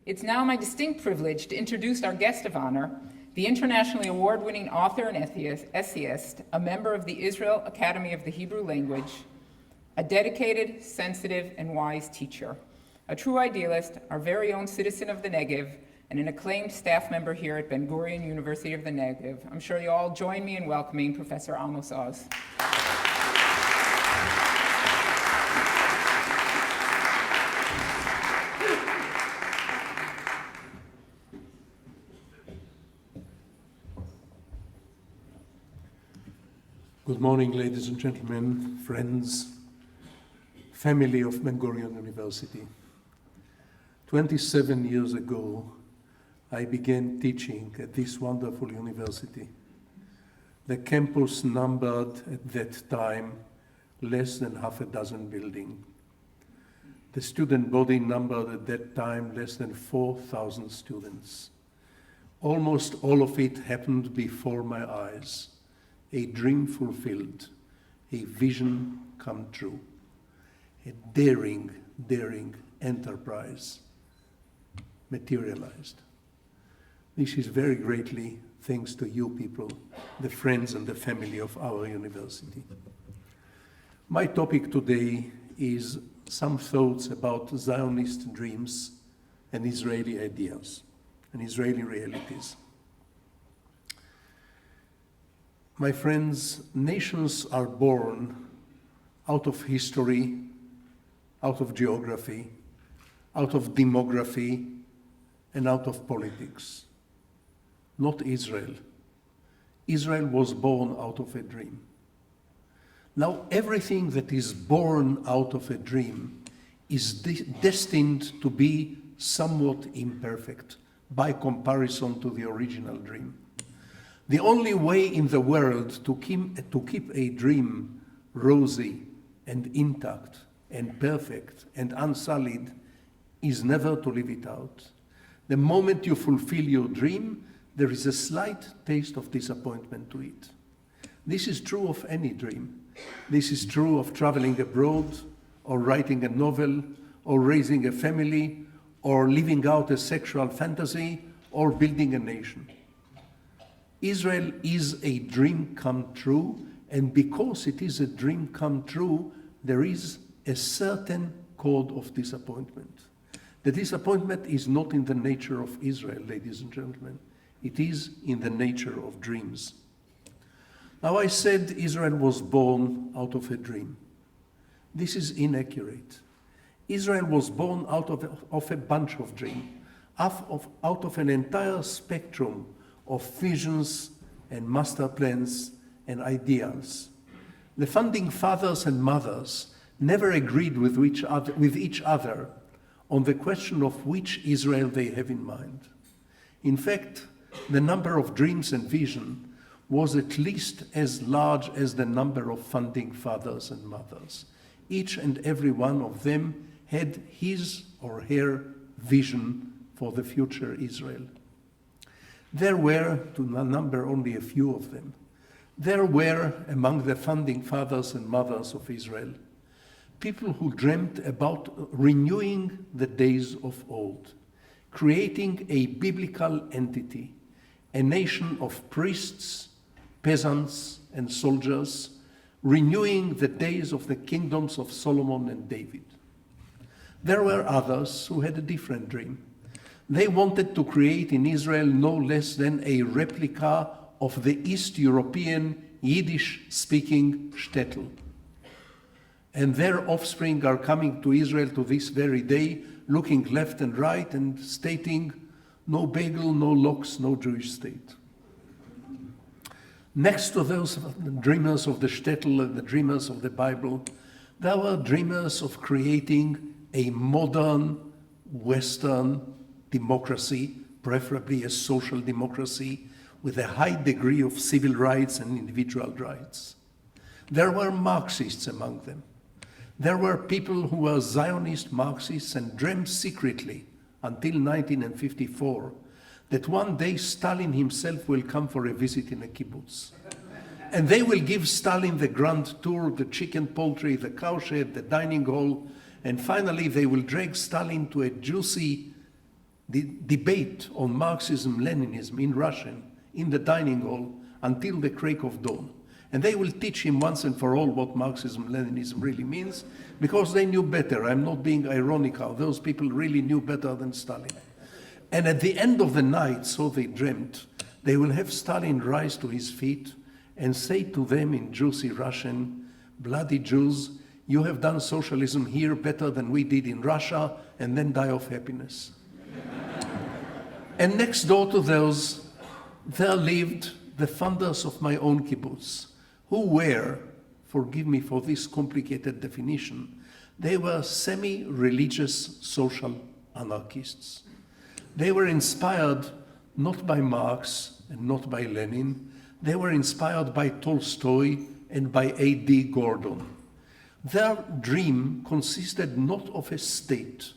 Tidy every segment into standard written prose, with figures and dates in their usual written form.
It's now my distinct privilege to introduce our guest of honor, the internationally award-winning author and essayist, a member of the Israel Academy of the Hebrew Language, a dedicated, sensitive, and wise teacher, a true idealist, our very own citizen of the Negev, and an acclaimed staff member here at Ben-Gurion University of the Negev. I'm sure you all join me in welcoming Professor Amos Oz. Good morning, ladies and gentlemen, friends, family of Ben-Gurion University. 27 years ago, I began teaching at this wonderful university. The campus numbered at that time less than half a dozen buildings. The student body numbered at that time less than 4,000 students. Almost all of it happened before my eyes. A dream fulfilled, a vision come true, a daring enterprise materialized. This is very greatly thanks to you people, the friends and the family of our university. My topic today is some thoughts about Zionist dreams and Israeli ideas and Israeli realities. My friends, nations are born out of history, out of geography, out of demography, and out of politics. Not Israel. Israel was born out of a dream. Now, everything that is born out of a dream is destined to be somewhat imperfect by comparison to the original dream. The only way in the world to keep a dream rosy and intact and perfect and unsullied is never to leave it out. The moment you fulfill your dream, there is a slight taste of disappointment to it. This is true of any dream. This is true of traveling abroad, or writing a novel, or raising a family, or living out a sexual fantasy, or building a nation. Israel is a dream come true, and because it is a dream come true, there is a certain code of disappointment. The disappointment is not in the nature of Israel, ladies and gentlemen. It is in the nature of dreams. Now, I said Israel was born out of a dream. This is inaccurate. Israel was born out of a bunch of dreams, out of an entire spectrum of visions and master plans and ideals. The founding fathers and mothers never agreed with each other on the question of which Israel they have in mind. In fact, the number of dreams and vision was at least as large as the number of founding fathers and mothers. Each and every one of them had his or her vision for the future Israel. There were, to number only a few of them, there were among the founding fathers and mothers of Israel people who dreamt about renewing the days of old, creating a biblical entity, a nation of priests, peasants, and soldiers, renewing the days of the kingdoms of Solomon and David. There were others who had a different dream. They wanted to create in Israel no less than a replica of the East European Yiddish-speaking shtetl. And their offspring are coming to Israel to this very day, looking left and right and stating, no bagel, no lox, no Jewish state. Next to those dreamers of the shtetl and the dreamers of the Bible, there were dreamers of creating a modern Western democracy, preferably a social democracy, with a high degree of civil rights and individual rights. There were Marxists among them. There were people who were Zionist Marxists and dreamed secretly until 1954 that one day Stalin himself will come for a visit in a kibbutz. And they will give Stalin the grand tour, the chicken poultry, the cowshed, the dining hall, and finally they will drag Stalin to a juicy the debate on Marxism-Leninism in Russian in the dining hall until the crack of dawn. And they will teach him once and for all what Marxism-Leninism really means, because they knew better. I'm not being ironical. Those people really knew better than Stalin. And at the end of the night, so they dreamt, they will have Stalin rise to his feet and say to them in juicy Russian, "Bloody Jews, you have done socialism here better than we did in Russia," and then die of happiness. And next door to those, there lived the founders of my own kibbutz, who were, forgive me for this complicated definition, they were semi-religious social anarchists. They were inspired not by Marx and not by Lenin. They were inspired by Tolstoy and by A.D. Gordon. Their dream consisted not of a state.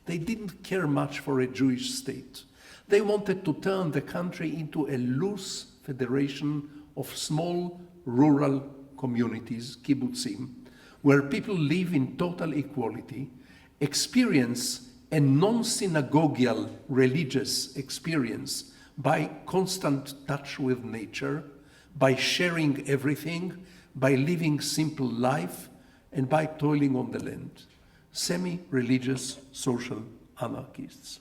They didn't care much for a Jewish state. They wanted to turn the country into a loose federation of small rural communities, kibbutzim, where people live in total equality, experience a non-synagogal religious experience by constant touch with nature, by sharing everything, by living simple life, and by toiling on the land. Semi-religious social anarchists.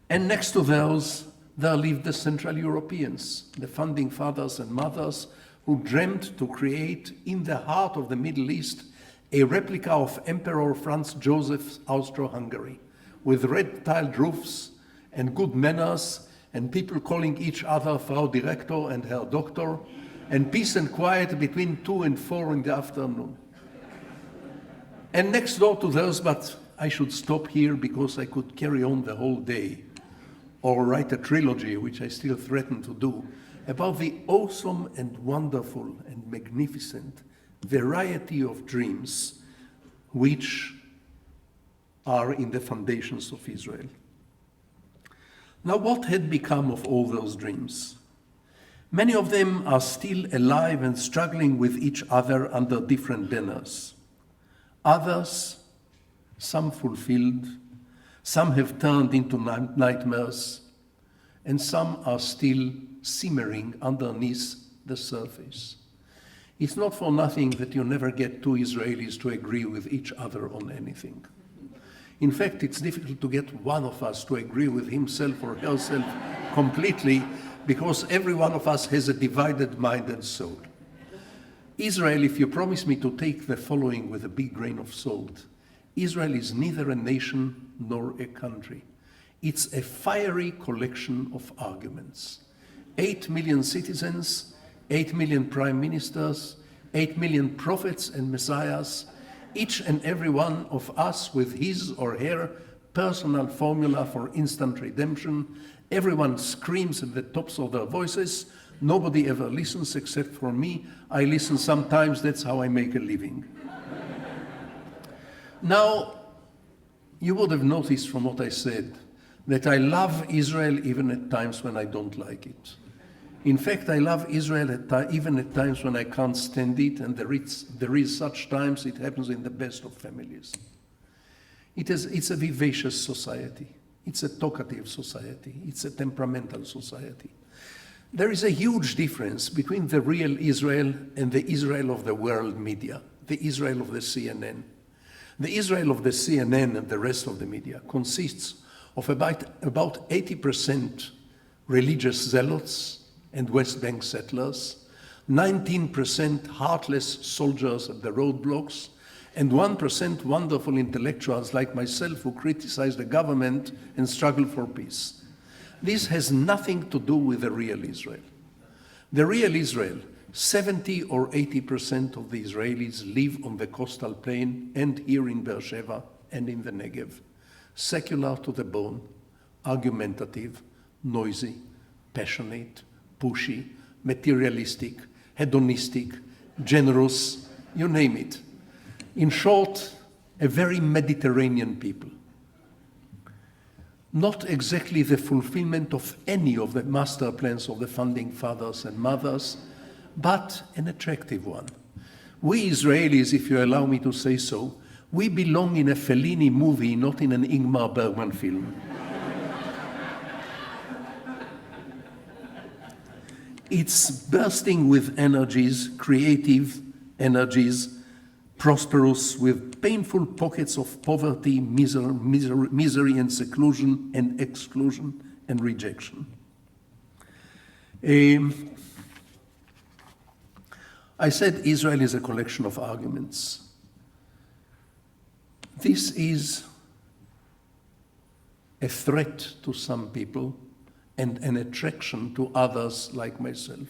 And next to those, there lived the Central Europeans, the founding fathers and mothers who dreamt to create in the heart of the Middle East a replica of Emperor Franz Joseph's Austro-Hungary, with red-tiled roofs and good manners and people calling each other Frau Direktor and Herr Doctor, and peace and quiet between 2 and 4 in the afternoon. And next door to those, but I should stop here because I could carry on the whole day, or write a trilogy, which I still threaten to do, about the awesome and wonderful and magnificent variety of dreams which are in the foundations of Israel. Now, what had become of all those dreams? Many of them are still alive and struggling with each other under different banners. Others, some fulfilled, some have turned into nightmares, and some are still simmering underneath the surface. It's not for nothing that you never get two Israelis to agree with each other on anything. In fact, it's difficult to get one of us to agree with himself or herself completely, because every one of us has a divided mind and soul. Israel, if you promise me to take the following with a big grain of salt, Israel is neither a nation nor a country. It's a fiery collection of arguments. 8 million citizens, 8 million prime ministers, 8 million prophets and messiahs, each and every one of us with his or her personal formula for instant redemption. Everyone screams at the tops of their voices. Nobody ever listens except for me. I listen sometimes, that's how I make a living. Now, you would have noticed from what I said that I love Israel even at times when I don't like it. In fact, I love Israel even at times when I can't stand it, and there is such times. It happens in the best of families. It's a vivacious society. It's a talkative society. It's a temperamental society. There is a huge difference between the real Israel and the Israel of the world media, the Israel of the CNN. The Israel of the CNN and the rest of the media consists of about 80% religious zealots and West Bank settlers, 19% heartless soldiers at the roadblocks, and 1% wonderful intellectuals like myself who criticize the government and struggle for peace. This has nothing to do with the real Israel. The real Israel, 70 or 80% of the Israelis live on the coastal plain and here in Beersheba and in the Negev. Secular to the bone, argumentative, noisy, passionate, pushy, materialistic, hedonistic, generous, you name it. In short, a very Mediterranean people. Not exactly the fulfillment of any of the master plans of the founding fathers and mothers, but an attractive one. We Israelis, if you allow me to say so, We belong in a Fellini movie, not in an Ingmar Bergman film. It's bursting with energies, creative energies, prosperous with painful pockets of poverty, misery and seclusion and exclusion and rejection. I said Israel is a collection of arguments. This is a threat to some people and an attraction to others like myself.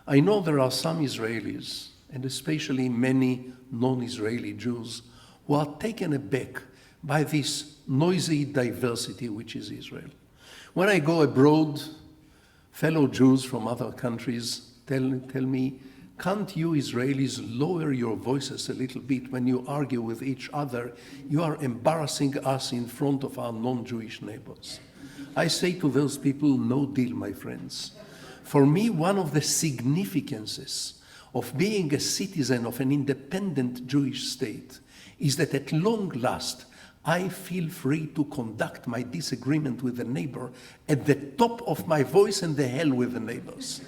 I know there are some Israelis, and especially many non-Israeli Jews, who are taken aback by this noisy diversity which is Israel. When I go abroad, fellow Jews from other countries tell me, can't you Israelis lower your voices a little bit when you argue with each other? You are embarrassing us in front of our non-Jewish neighbors. I say to those people, no deal, my friends. For me, one of the significances of being a citizen of an independent Jewish state is that at long last, I feel free to conduct my disagreement with the neighbor at the top of my voice and the hell with the neighbors.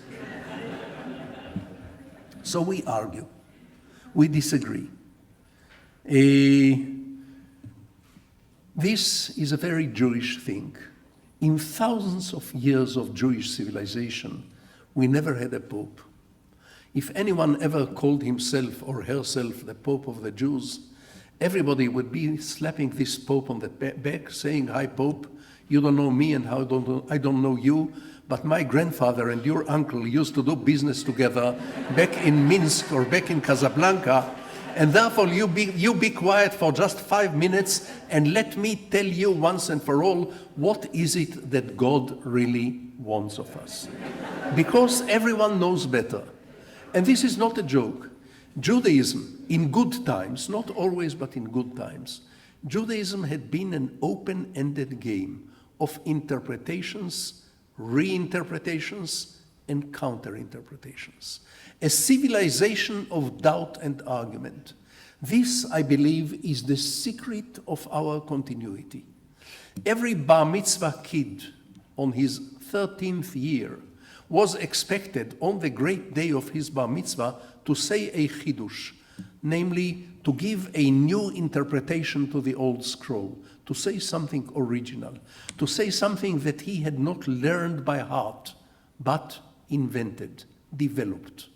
So we argue, we disagree. This is a very Jewish thing. In thousands of years of Jewish civilization, we never had a pope. If anyone ever called himself or herself the Pope of the Jews, everybody would be slapping this Pope on the back, saying, "Hi, Pope, you don't know me and I don't know you, but my grandfather and your uncle used to do business together back in Minsk or back in Casablanca, and therefore you be quiet for just 5 minutes and let me tell you once and for all, what is it that God really wants of us?" Because everyone knows better. And this is not a joke. Judaism, in good times, not always, but in good times, Judaism had been an open-ended game of interpretations, reinterpretations, and counter-interpretations. A civilization of doubt and argument. This, I believe, is the secret of our continuity. Every bar mitzvah kid on his 13th year was expected on the great day of his bar mitzvah to say a chidush, namely to give a new interpretation to the old scroll, to say something original, to say something that he had not learned by heart, but invented, developed,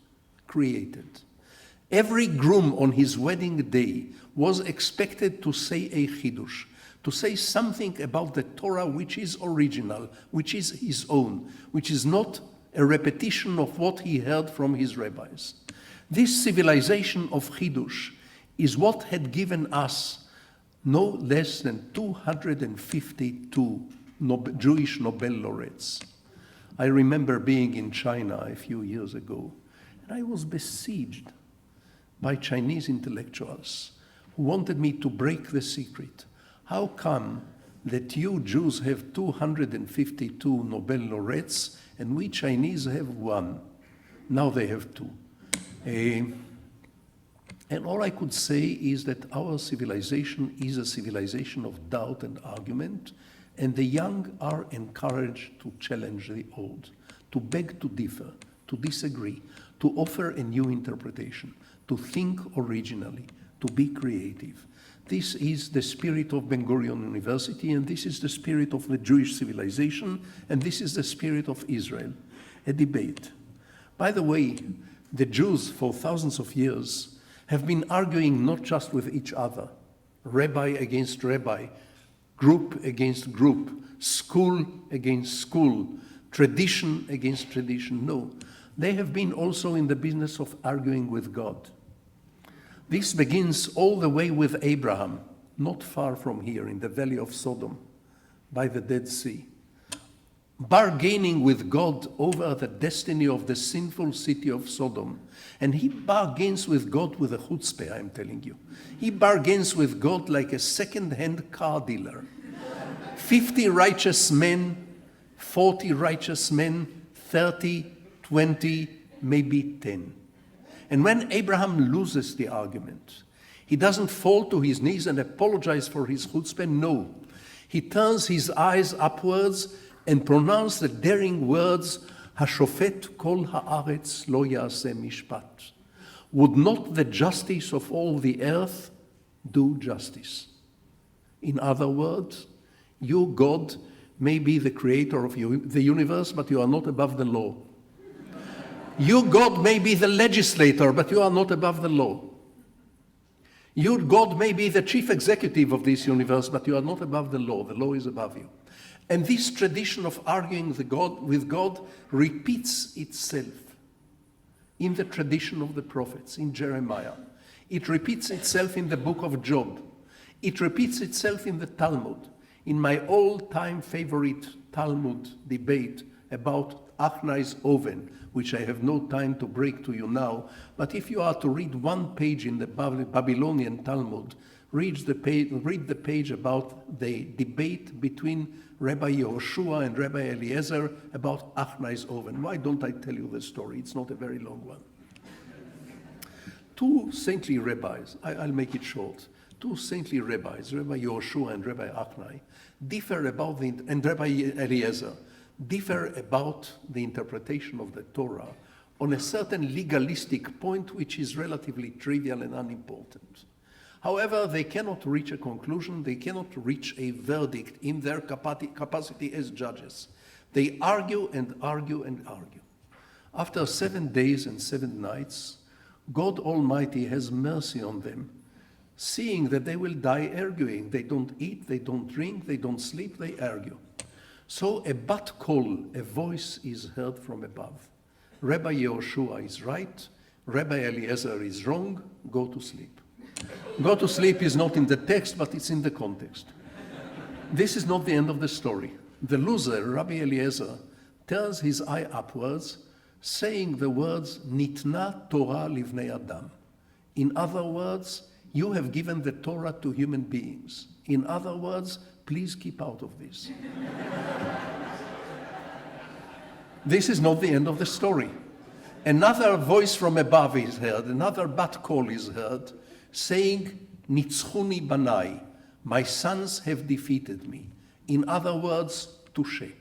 created. Every groom on his wedding day was expected to say a chidush, to say something about the Torah which is original, which is his own, which is not a repetition of what he heard from his rabbis. This civilization of Chidush is what had given us no less than 252 Jewish Nobel laureates. I remember being in China a few years ago, and I was besieged by Chinese intellectuals who wanted me to break the secret. How come that you Jews have 252 Nobel laureates and we Chinese have one? Now they have two. And all I could say is that our civilization is a civilization of doubt and argument, and the young are encouraged to challenge the old, to beg to differ, to disagree, to offer a new interpretation, to think originally, to be creative. This is the spirit of Ben-Gurion University, and this is the spirit of the Jewish civilization, and this is the spirit of Israel, a debate. By the way, the Jews for thousands of years have been arguing not just with each other, rabbi against rabbi, group against group, school against school, tradition against tradition. No, they have been also in the business of arguing with God. This begins all the way with Abraham, not far from here in the valley of Sodom, by the Dead Sea, bargaining with God over the destiny of the sinful city of Sodom. And he bargains with God with a chutzpah, I'm telling you. He bargains with God like a second-hand car dealer. 50 righteous men, 40 righteous men, 30, 20, maybe 10. And when Abraham loses the argument, He doesn't fall to his knees and apologize for his chutzpah, no. He turns his eyes upwards and pronounces the daring words, Hashofet kol haaretz lo yaseh mishpat. Would not the justice of all the earth do justice? In other words, you, God, may be the creator of the universe, but you are not above the law. You, God, may be the legislator, but you are not above the law. You, God, may be the chief executive of this universe, but you are not above the law. The law is above you. And this tradition of arguing with God repeats itself in the tradition of the prophets, in Jeremiah. It repeats itself in the book of Job. It repeats itself in the Talmud. In my all-time favorite Talmud debate about Achnai's oven, which I have no time to break to you now, but if you are to read one page in the Babylonian Talmud, read the page about the debate between Rabbi Yehoshua and Rabbi Eliezer about Achnai's oven. Why don't I tell you the story? It's not a very long one. Two saintly rabbis, I'll make it short. Two saintly rabbis, Rabbi Yehoshua and Rabbi Achnai, and Rabbi Eliezer, differ about the interpretation of the Torah on a certain legalistic point which is relatively trivial and unimportant. However, they cannot reach a conclusion, they cannot reach a verdict in their capacity as judges. They argue and argue and argue. After 7 days and 7 nights, God Almighty has mercy on them, seeing that they will die arguing. They don't eat, they don't drink, they don't sleep, they argue. So a bat call, a voice is heard from above. Rabbi Yehoshua is right, Rabbi Eliezer is wrong, go to sleep. Go to sleep is not in the text, but it's in the context. This is not the end of the story. The loser, Rabbi Eliezer, turns his eye upwards, saying the words, Nitna Torah livnei Adam. In other words, you have given the Torah to human beings. In other words, please keep out of this. This is not the end of the story. Another voice from above is heard, another bat call is heard, saying, Nitzchuni banai, my sons have defeated me. In other words, touché.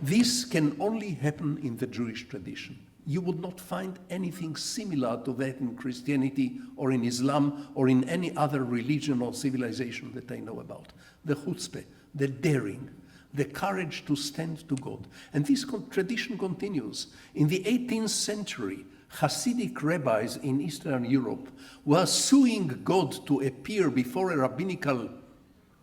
This can only happen in the Jewish tradition. You would not find anything similar to that in Christianity or in Islam or in any other religion or civilization that I know about. The chutzpah, the daring, the courage to stand to God. And this tradition continues. In the 18th century, Hasidic rabbis in Eastern Europe were suing God to appear before a rabbinical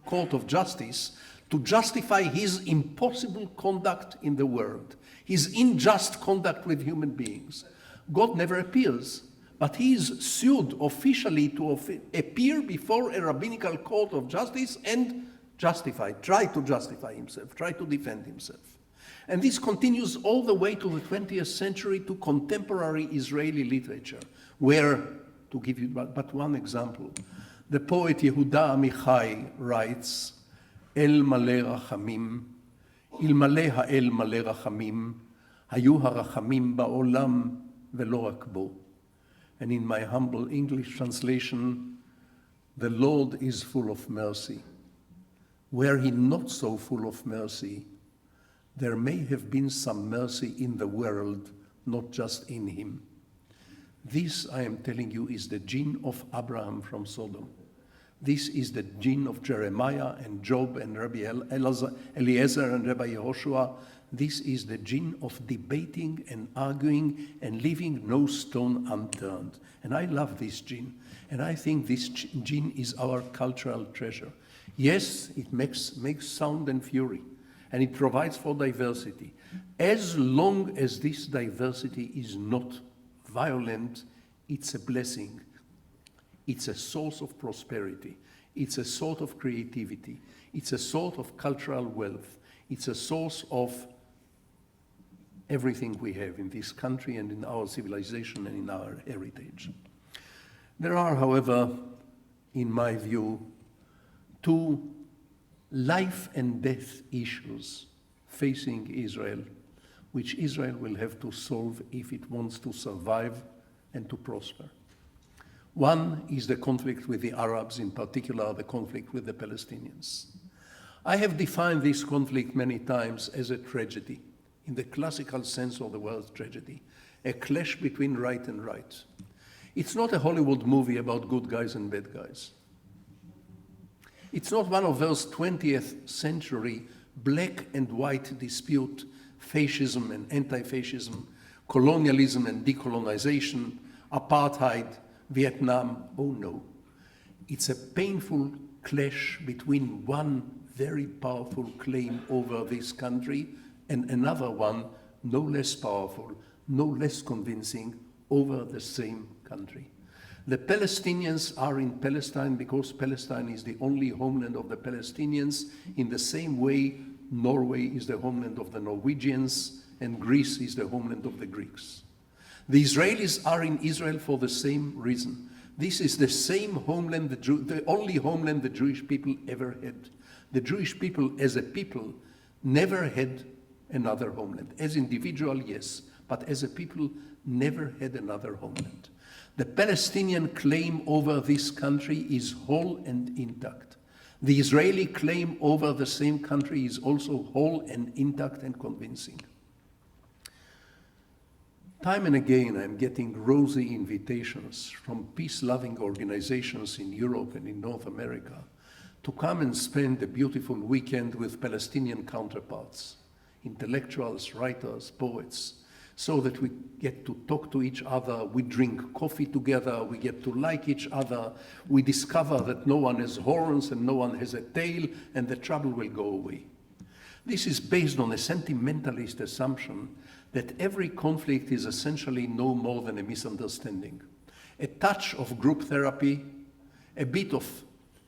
court of justice to justify his impossible conduct in the world, his unjust conduct with human beings. God never appears, but he is sued officially to appear before a rabbinical court of justice and try to justify himself, try to defend himself. And this continues all the way to the 20th century, to contemporary Israeli literature, where, to give you but one example, the poet Yehuda Amichai writes, El male rachamim, ilmale ha'el male rachamim, hayu harachamim ba'olam velo rak bo. And in my humble English translation, the Lord is full of mercy. Were he not so full of mercy, there may have been some mercy in the world, not just in him. This, I am telling you, is the gene of Abraham from Sodom. This is the gene of Jeremiah and Job and Rabbi Eliezer and Rabbi Yehoshua. This is the gene of debating and arguing and leaving no stone unturned. And I love this gene. And I think this gene is our cultural treasure. Yes, it makes sound and fury. And it provides for diversity. As long as this diversity is not violent, it's a blessing. It's a source of prosperity. It's a sort of creativity. It's a sort of cultural wealth. It's a source of everything we have in this country and in our civilization and in our heritage. There are, however, in my view, two life and death issues facing Israel, which Israel will have to solve if it wants to survive and to prosper. One is the conflict with the Arabs, in particular the conflict with the Palestinians. I have defined this conflict many times as a tragedy, in the classical sense of the word tragedy, a clash between right and right. It's not a Hollywood movie about good guys and bad guys. It's not one of those 20th century black and white dispute, fascism and anti-fascism, colonialism and decolonization, apartheid, Vietnam. Oh no. It's a painful clash between one very powerful claim over this country and another one, no less powerful, no less convincing, over the same country. The Palestinians are in Palestine because Palestine is the only homeland of the Palestinians, in the same way Norway is the homeland of the Norwegians and Greece is the homeland of the Greeks. The Israelis are in Israel for the same reason. This is the same homeland, the only homeland the Jewish people ever had. The Jewish people as a people never had another homeland. As individual, yes, but as a people never had another homeland. The Palestinian claim over this country is whole and intact. The Israeli claim over the same country is also whole and intact and convincing. Time and again, I'm getting rosy invitations from peace-loving organizations in Europe and in North America to come and spend a beautiful weekend with Palestinian counterparts, intellectuals, writers, poets, so that we get to talk to each other, we drink coffee together, we get to like each other, we discover that no one has horns and no one has a tail, and the trouble will go away. This is based on a sentimentalist assumption that every conflict is essentially no more than a misunderstanding. A touch of group therapy, a bit of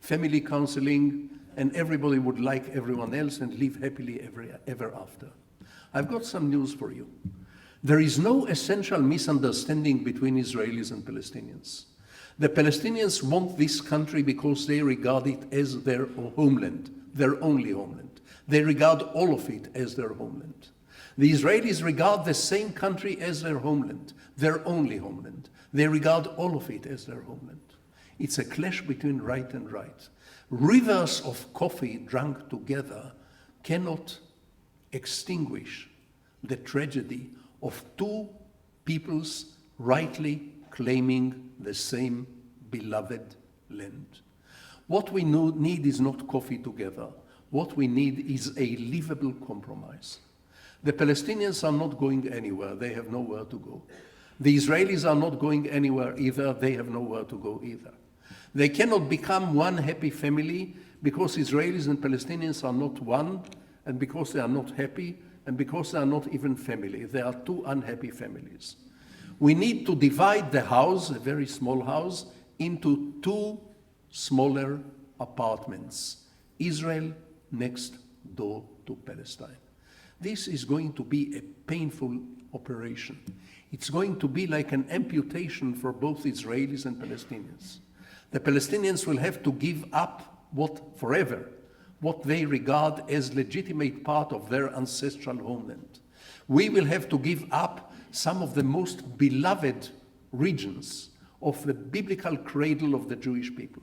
family counseling, and everybody would like everyone else and live happily ever after. I've got some news for you. There is no essential misunderstanding between Israelis and Palestinians. The Palestinians want this country because they regard it as their homeland, their only homeland. They regard all of it as their homeland. The Israelis regard the same country as their homeland, their only homeland. They regard all of it as their homeland. It's a clash between right and right. Rivers of coffee drunk together cannot extinguish the tragedy of two peoples rightly claiming the same beloved land. What we need is not coffee together. What we need is a livable compromise. The Palestinians are not going anywhere. They have nowhere to go. The Israelis are not going anywhere either. They have nowhere to go either. They cannot become one happy family because Israelis and Palestinians are not one, and because they are not happy, and because they are not even family. They are two unhappy families. We need to divide the house, a very small house, into two smaller apartments. Israel next door to Palestine. This is going to be a painful operation. It's going to be like an amputation for both Israelis and Palestinians. The Palestinians will have to give up what they regard as legitimate part of their ancestral homeland. We will have to give up some of the most beloved regions of the biblical cradle of the Jewish people.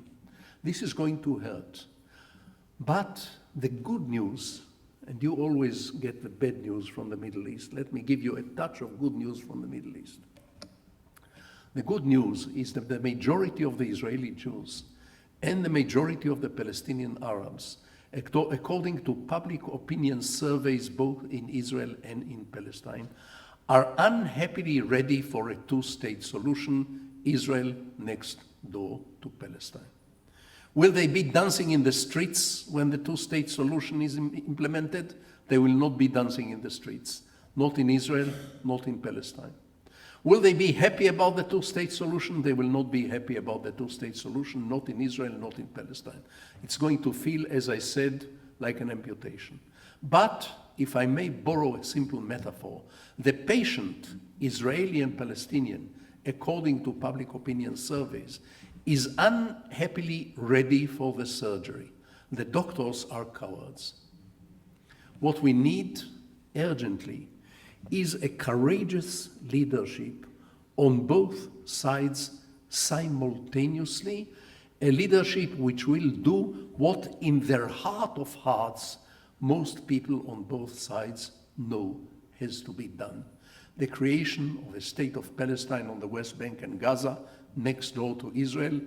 This is going to hurt. But the good news, and you always get the bad news from the Middle East, let me give you a touch of good news from the Middle East. The good news is that the majority of the Israeli Jews and the majority of the Palestinian Arabs, according to public opinion surveys both in Israel and in Palestine, are unhappily ready for a two-state solution, Israel next door to Palestine. Will they be dancing in the streets when the two-state solution is implemented? They will not be dancing in the streets, not in Israel, not in Palestine. Will they be happy about the two-state solution? They will not be happy about the two-state solution, not in Israel, not in Palestine. It's going to feel, as I said, like an amputation. But, if I may borrow a simple metaphor, the patient, Israeli and Palestinian, according to public opinion surveys, is unhappily ready for the surgery. The doctors are cowards. What we need urgently is a courageous leadership on both sides simultaneously, a leadership which will do what in their heart of hearts most people on both sides know has to be done. The creation of a state of Palestine on the West Bank and Gaza next door to Israel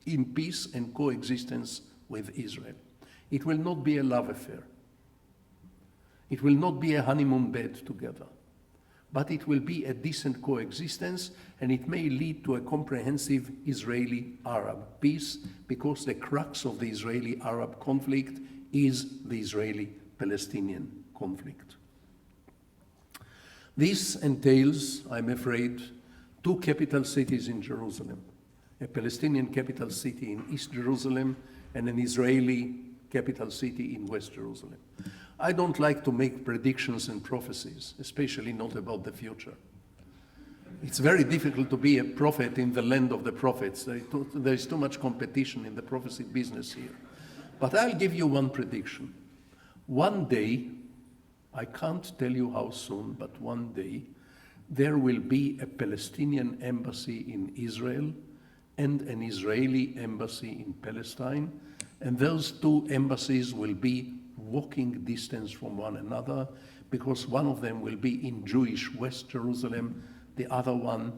in peace and coexistence with Israel. It will not be a love affair. It will not be a honeymoon bed together, but it will be a decent coexistence, and it may lead to a comprehensive Israeli-Arab peace, because the crux of the Israeli-Arab conflict is the Israeli-Palestinian conflict. This entails, I'm afraid, two capital cities in Jerusalem, a Palestinian capital city in East Jerusalem and an Israeli capital city in West Jerusalem. I don't like to make predictions and prophecies, especially not about the future. It's very difficult to be a prophet in the land of the prophets. There is too much competition in the prophecy business here. But I'll give you one prediction. One day, I can't tell you how soon, but one day, there will be a Palestinian embassy in Israel and an Israeli embassy in Palestine, and those two embassies will be walking distance from one another, because one of them will be in Jewish West Jerusalem, the other one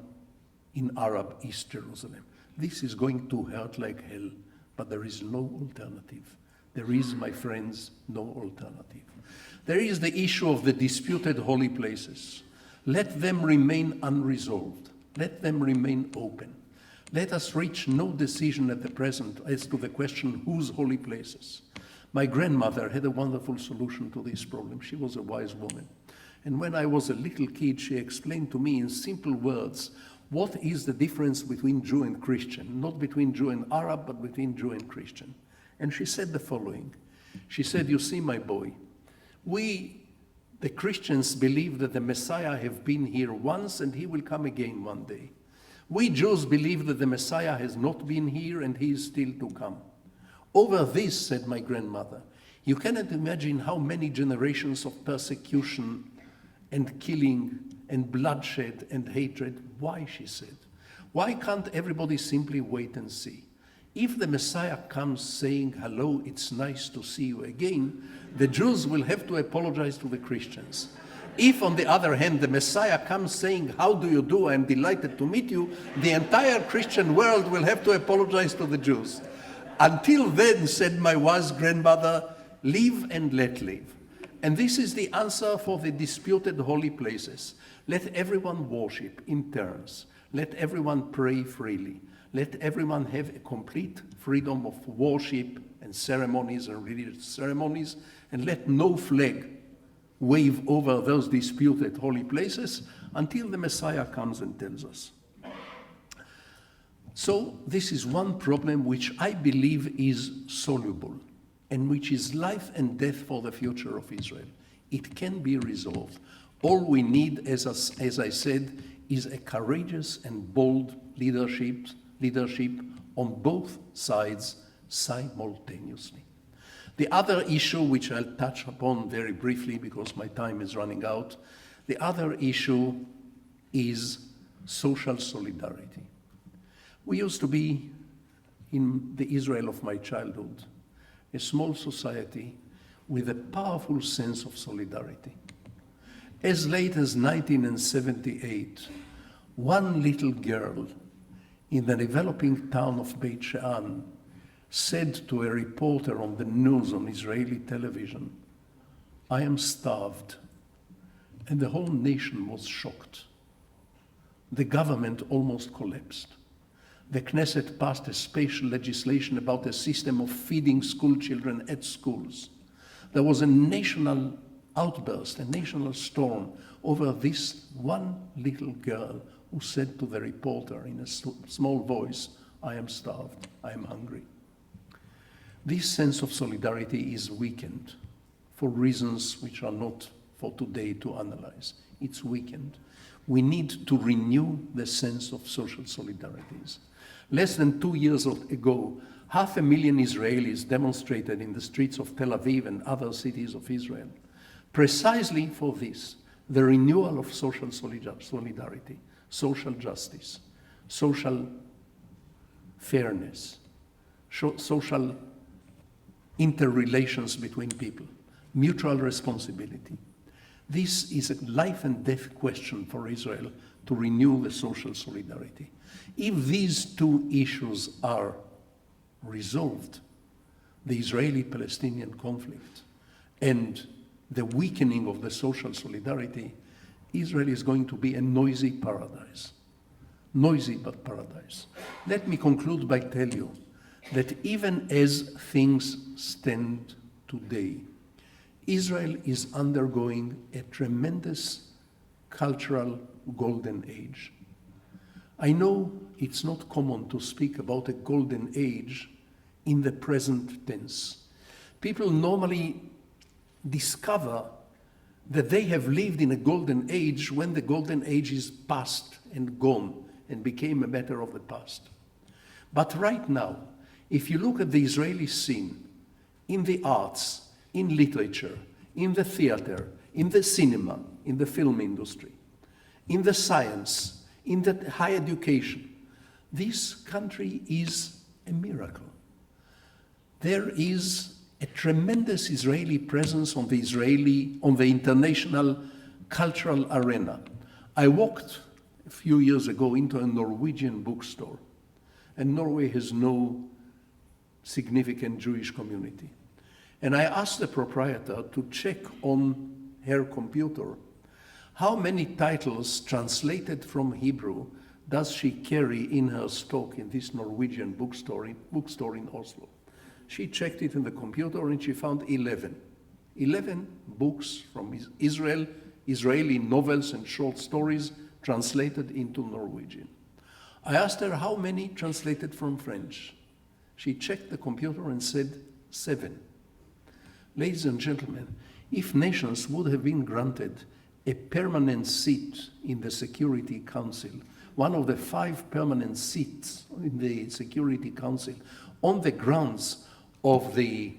in Arab East Jerusalem. This is going to hurt like hell, but there is no alternative. There is, my friends, no alternative. There is the issue of the disputed holy places. Let them remain unresolved. Let them remain open. Let us reach no decision at the present as to the question, whose holy places? My grandmother had a wonderful solution to this problem. She was a wise woman. And when I was a little kid, she explained to me in simple words, what is the difference between Jew and Christian? Not between Jew and Arab, but between Jew and Christian. And she said the following. She said, you see, my boy, we, the Christians, believe that the Messiah has been here once and he will come again one day. We Jews believe that the Messiah has not been here and he is still to come. Over this, said my grandmother, you cannot imagine how many generations of persecution and killing and bloodshed and hatred. Why, she said. Why can't everybody simply wait and see? If the Messiah comes saying, hello, it's nice to see you again, the Jews will have to apologize to the Christians. If, on the other hand, the Messiah comes saying, how do you do, I'm delighted to meet you, the entire Christian world will have to apologize to the Jews. Until then, said my wise grandmother, live and let live. And this is the answer for the disputed holy places. Let everyone worship in turns. Let everyone pray freely. Let everyone have a complete freedom of worship and ceremonies and religious ceremonies, and let no flag wave over those disputed holy places until the Messiah comes and tells us. So this is one problem which I believe is soluble and which is life and death for the future of Israel. It can be resolved. All we need, as I said, is a courageous and bold leadership on both sides simultaneously. The other issue, which I'll touch upon very briefly because my time is running out, the other issue is social solidarity. We used to be, in the Israel of my childhood, a small society with a powerful sense of solidarity. As late as 1978, one little girl in the developing town of Beit She'an said to a reporter on the news on Israeli television, I am starved. And the whole nation was shocked. The government almost collapsed. The Knesset passed a special legislation about a system of feeding school children at schools. There was a national outburst, a national storm over this one little girl who said to the reporter in a small voice, I am starved, I am hungry. This sense of solidarity is weakened for reasons which are not for today to analyze. It's weakened. We need to renew the sense of social solidarities. Less than 2 years ago, 500,000 Israelis demonstrated in the streets of Tel Aviv and other cities of Israel, precisely for this, the renewal of social solidarity, social justice, social fairness, social interrelations between people, mutual responsibility. This is a life and death question for Israel to renew the social solidarity. If these two issues are resolved, the Israeli-Palestinian conflict and the weakening of the social solidarity, Israel is going to be a noisy paradise. Noisy but paradise. Let me conclude by telling you that even as things stand today, Israel is undergoing a tremendous cultural golden age. I know it's not common to speak about a golden age in the present tense. People normally discover that they have lived in a golden age when the golden age is past and gone and became a matter of the past. But right now, if you look at the Israeli scene, in the arts, in literature, in the theater, in the cinema, in the film industry, in the science, in the higher education, this country is a miracle. There is a tremendous Israeli presence on the international cultural arena. I walked a few years ago into a Norwegian bookstore, and Norway has no significant Jewish community. And I asked the proprietor to check on her computer how many titles translated from Hebrew does she carry in her stock in this Norwegian bookstore in Oslo. She checked it in the computer and she found 11. 11 books from Israel, Israeli novels and short stories translated into Norwegian. I asked her how many translated from French. She checked the computer and said 7. Ladies and gentlemen, if nations would have been granted a permanent seat in the Security Council, one of the 5 permanent seats in the Security Council, on the grounds of the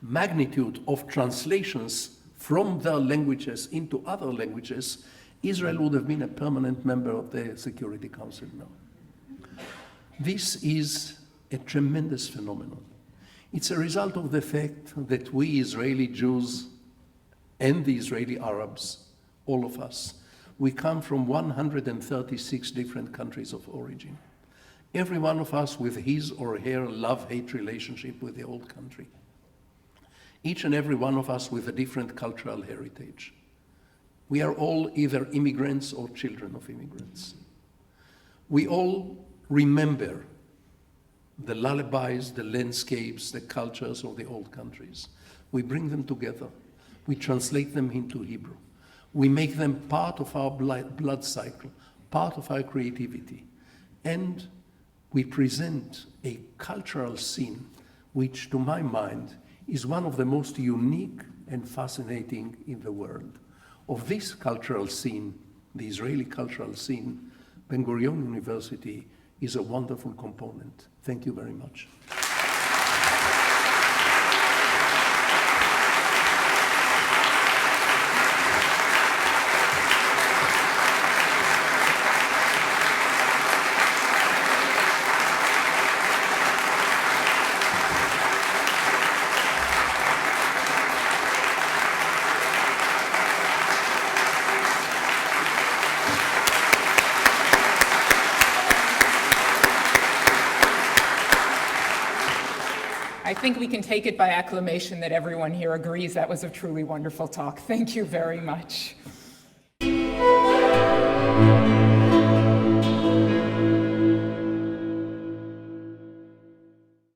magnitude of translations from their languages into other languages, Israel would have been a permanent member of the Security Council now. This is a tremendous phenomenon. It's a result of the fact that we Israeli Jews and the Israeli Arabs, all of us, we come from 136 different countries of origin. Every one of us with his or her love-hate relationship with the old country. Each and every one of us with a different cultural heritage. We are all either immigrants or children of immigrants. We all remember the lullabies, the landscapes, the cultures of the old countries. We bring them together. We translate them into Hebrew. We make them part of our blood cycle, part of our creativity. And we present a cultural scene which, to my mind, is one of the most unique and fascinating in the world. Of this cultural scene, the Israeli cultural scene, Ben-Gurion University is a wonderful component. Thank you very much. I think we can take it by acclamation that everyone here agrees that was a truly wonderful talk. Thank you very much.